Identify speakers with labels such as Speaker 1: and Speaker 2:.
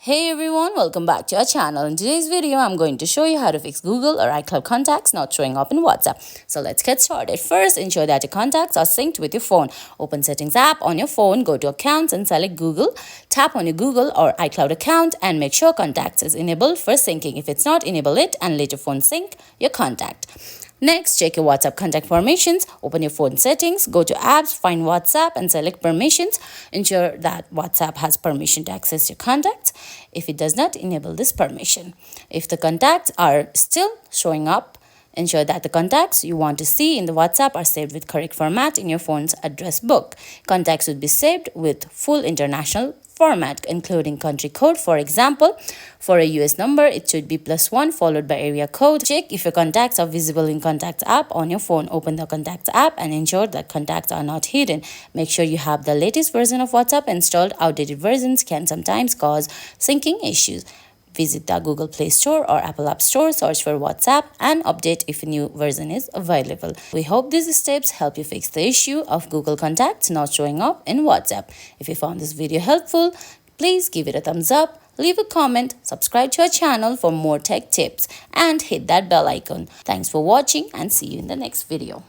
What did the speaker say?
Speaker 1: Hey everyone, welcome back to our channel. In today's video, I'm going to show you how to fix Google or iCloud contacts not showing up in WhatsApp. So let's get started. First, ensure that your contacts are synced with your phone. Open Settings app on your phone, go to Accounts and select Google. Tap on your Google or iCloud account and make sure Contacts is enabled for syncing. If it's not, enable it and let your phone sync your contact. Next, check your WhatsApp contact permissions. Open your phone settings, go to apps, find WhatsApp and select permissions. Ensure that WhatsApp has permission to access your contacts. If it does not, enable this permission. If the contacts are still showing up, ensure that the contacts you want to see in the WhatsApp are saved with correct format in your phone's address book. Contacts would be saved with full international format, including country code. For example, for a US number, it should be +1 followed by area code. Check if your contacts are visible in Contacts app on your phone. Open the Contacts app and ensure that contacts are not hidden. Make sure you have the latest version of WhatsApp installed. Outdated versions can sometimes cause syncing issues. Visit the Google Play Store or Apple App Store, search for WhatsApp and update if a new version is available. We hope these steps help you fix the issue of Google Contacts not showing up in WhatsApp. If you found this video helpful, please give it a thumbs up, leave a comment, subscribe to our channel for more tech tips, and hit that bell icon. Thanks for watching and see you in the next video.